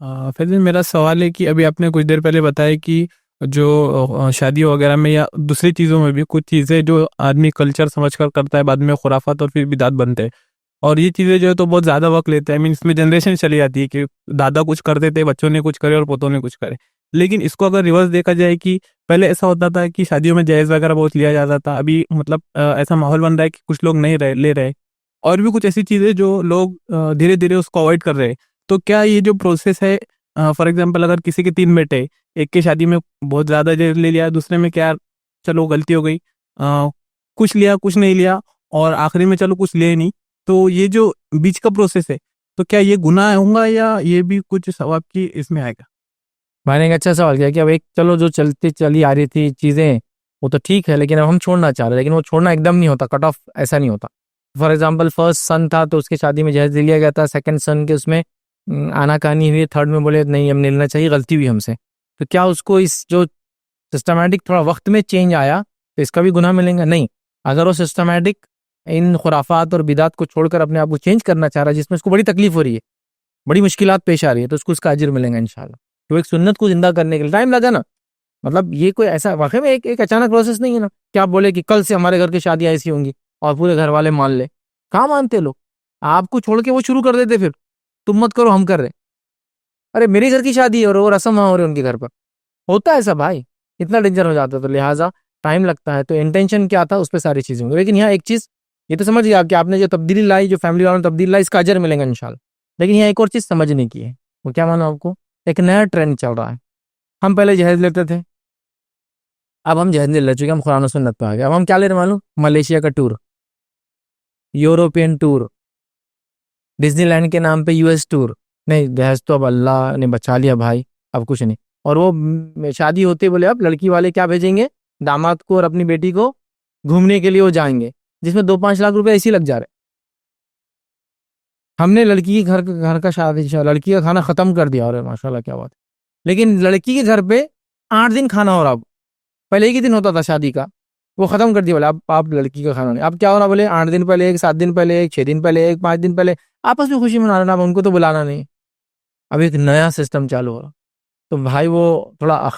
फिर मेरा सवाल है कि अभी आपने कुछ देर पहले बताया कि जो शादियों वगैरह में या दूसरी चीज़ों में भी कुछ चीज़ें जो आदमी कल्चर समझकर करता है बाद में खुराफात और फिर बिदात बनते हैं। और ये चीज़ें जो है तो बहुत ज़्यादा वक्त लेते हैं। मीन इसमें जनरेशन चली जाती है कि दादा कुछ करते थे, बच्चों ने कुछ करे और पोतों ने कुछ करे। लेकिन इसको अगर रिवर्स देखा जाए कि पहले ऐसा होता था कि शादियों में दहेज वगैरह बहुत लिया जाता था। अभी मतलब ऐसा माहौल बन रहा है कि कुछ लोग नहीं ले रहे। और भी कुछ ऐसी चीज़ें जो लोग धीरे धीरे उसको अवॉइड कर रहे हैं। तो क्या ये जो प्रोसेस है, फॉर एग्जाम्पल अगर किसी के 3 बेटे, एक की शादी में बहुत ज़्यादा दहेज ले लिया, दूसरे में क्या चलो गलती हो गई, कुछ लिया कुछ नहीं लिया, और आखिरी में चलो कुछ ले नहीं, तो ये जो बीच का प्रोसेस है, तो क्या ये गुनाह होगा या ये भी कुछ सवाब की इसमें आएगा? मैंने एक अच्छा सवाल किया कि अब एक चलो जो चलती चली आ रही थी चीज़ें वो तो ठीक है, लेकिन अब हम छोड़ना चाह रहे हैं, लेकिन वो छोड़ना एकदम नहीं होता, कट ऑफ ऐसा नहीं होता। फॉर एग्जाम्पल फर्स्ट सन था तो उसकी शादी में जहेज लिया गया था, सेकंड सन के उसमें आनाकानी हुई, थर्ड में बोले नहीं हम लेना चाहिए, गलती हुई हमसे। तो क्या उसको इस जो सिस्टमैटिक थोड़ा वक्त में चेंज आया तो इसका भी गुनाह मिलेगा? नहीं। अगर वो सिस्टमैटिक इन खुराफात और बिदात को छोड़कर अपने आप को चेंज करना चाह रहा है जिसमें उसको बड़ी तकलीफ हो रही है, बड़ी मुश्किलात पेश आ रही है, तो उसको उसका अजर मिलेगा इंशाल्लाह। तो एक सुन्नत को जिंदा करने के लिए टाइम लगा ना, मतलब ये कोई ऐसा वाकई में एक अचानक प्रोसेस नहीं है ना कि आप बोले कि कल से हमारे घर की शादियां ऐसी होंगी और पूरे घर वाले मान ले। कहाँ मानते लोग? आपको छोड़ के वो शुरू कर देते, फिर तुम मत करो हम कर रहे। अरे मेरे घर की शादी है और वो रस्म वहां हो रही है उनके घर पर, होता है ऐसा भाई, इतना डेंजर हो जाता है। तो लिहाजा टाइम लगता है, तो इंटेंशन क्या था उस पर सारी चीजें होंगी। लेकिन यहाँ एक चीज ये तो समझिए आप कि आपने जो तब्दीली लाई, जो फैमिली वालों ने तब्दीली लाई, इसका अजर मिलेगा इंशाल्लाह। लेकिन यहाँ एक और चीज समझने की है, वो क्या मानो आपको, एक नया ट्रेंड चल रहा है। हम पहले जहेज लेते थे, अब हम जहेज नहीं ले चुके, हम कुरान और सुन्नत पे आ गए। अब हम क्या ले रहे हैं मालूम? मलेशिया का टूर, यूरोपियन टूर, डिज्नीलैंड के नाम पे यूएस टूर। नहीं, दहेज तो अब अल्लाह ने बचा लिया भाई, अब कुछ नहीं। और वो शादी होते बोले अब लड़की वाले क्या भेजेंगे, दामाद को और अपनी बेटी को घूमने के लिए वो जाएंगे, जिसमें 2-5 लाख रुपए ऐसे ही लग जा रहे। हमने लड़की के घर का शादी, लड़की का खाना खत्म कर दिया, और माशाल्लाह क्या बात है। लेकिन लड़की के घर पे 8 दिन खाना हो रहा, अब पहले एक ही दिन होता था शादी का, वो खत्म कर दिया। बोले अब आप लड़की का खाना नहीं, अब क्या हो रहा, बोले 8 दिन पहले एक, 7 दिन पहले एक, 6 दिन पहले एक, 5 दिन पहले, आपस में खुशी मना रहे, अब उनको तो बुलाना नहीं। अब एक नया सिस्टम चालू हो रहा। तो भाई वो थोड़ा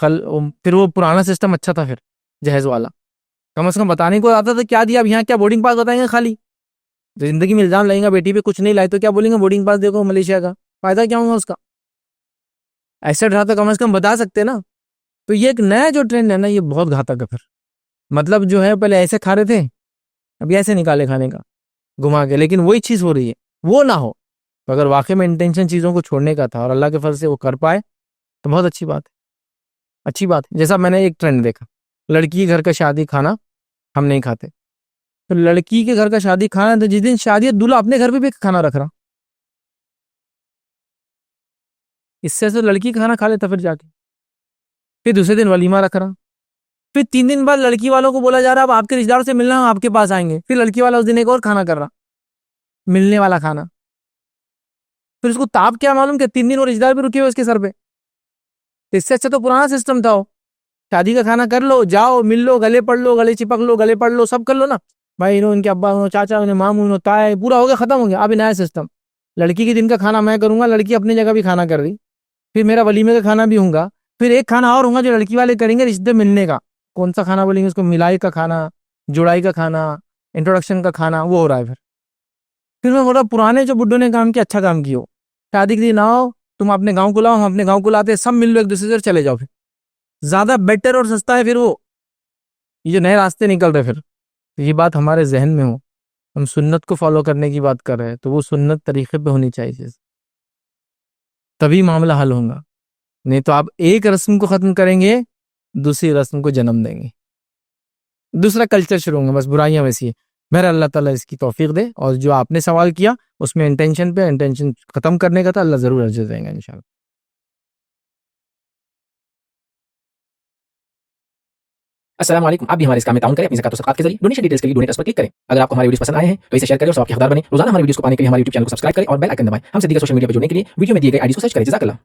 फिर वो पुराना सिस्टम अच्छा था, फिर जहेज वाला कम से कम बताने को आता था क्या दिया। अब यहाँ क्या बोर्डिंग पास बताएंगे खाली, तो जिंदगी में इल्जाम लगेगा बेटी पे कुछ नहीं लाए तो क्या बोलेंगे, बोर्डिंग पास देखो मलेशिया का, फायदा क्या होगा उसका? ऐसा रहा तो कम से कम बता सकते ना। तो ये एक नया जो ट्रेंड है ना, ये बहुत घातक है फिर। मतलब जो है पहले ऐसे खा रहे थे, अभी ऐसे निकाले खाने का घुमा के, लेकिन वही चीज हो रही है, वो ना हो। तो अगर वाकई में इंटेंशन चीजों को छोड़ने का था और अल्लाह के फजल से वो कर पाए तो बहुत अच्छी बात है। अच्छी बात है। जैसा मैंने एक ट्रेंड देखा, लड़की के घर का शादी खाना हम नहीं खाते, तो लड़की के घर का शादी खाना, तो जिस दिन शादी है दूल्हा अपने घर पे भी खाना रख रहा, इससे तो लड़की का खाना खा लेता फिर जाके। फिर दूसरे दिन वलीमा रख रहा, फिर 3 दिन बाद लड़की वालों को बोला जा रहा अब आपके रिश्तेदारों से मिलना, हम आपके पास आएंगे। फिर लड़की वाला उस दिन एक और खाना कर रहा, मिलने वाला खाना। फिर उसको ताप क्या मालूम कि 3 दिन वो रिश्तेदार भी रुके हुए उसके सर पे। तो इससे अच्छा तो पुराना सिस्टम था, शादी का खाना कर लो, जाओ मिल लो, गले पढ़ लो, गले चिपक लो, गले पढ़ लो, सब कर लो ना भाई। इन्होंने उनके अब्बा, उन्होंने चाचा, उन्हें मामू, उन्होंने ताए, पूरा हो गया, खत्म हो गया। अब नया सिस्टम, लड़की के दिन का खाना मैं करूंगा, लड़की अपनी जगह भी खाना कर रही, फिर मेरा वलीमे का खाना भी होगा, फिर एक खाना और होगा जो लड़की वाले करेंगे रिश्ते मिलने का। कौन सा खाना बोलेंगे उसको, मिलाई का खाना, जुड़ाई का खाना, इंट्रोडक्शन का खाना, वो हो रहा है फिर मैं बोल रहा पुराने जो बुड्ढों ने काम किया अच्छा काम किया। शादी के दिन आओ, तुम अपने गाँव को लाओ, हम अपने गाँव को लाते, सब मिल लो एक दूसरे से, चले जाओ। फिर ज्यादा बेटर और सस्ता है फिर वो, ये जो नए रास्ते निकल रहे। फिर तो ये बात हमारे जहन में हो, हम सुन्नत को फॉलो करने की बात कर रहे हैं, तो वो सुन्नत तरीके पे होनी चाहिए चीज, तभी मामला हल होगा। नहीं तो आप एक रस्म को खत्म करेंगे, दूसरी रस्म को जन्म देंगे, दूसरा कल्चर शुरू होंगे, बस बुराइयां वैसी है। मेरा अल्लाह ताला इसकी तौफीक दे। और जो आपने सवाल किया उसमें इंटेंशन खत्म करने का था, अल्लाह जरूर अजर देंगे इंशाल्लाह। अस्सलाम वालेकुम। आप भी हमारे इस काम में ताउन करें अपनी ज़कात और सदक़ात के जरिए। डोनेशन डिटेल्स के लिए डोनेट पर क्लिक करें। अगर आपको हमारे वीडियोस पसंद आए हैं तो इसे शेयर करें और सबके हकदार बने। रोजाना हमारे वीडियोस को पाने के लिए हमारे यूट्यूब चैनल को सब्सक्राइब करें और बेल आइकन दबाएं। हमसे दीगर सोशल मीडिया पर जुड़ने के लिए वीडियो में दिए गए आईडी को सर्च करें। जज़ाकल्लाह।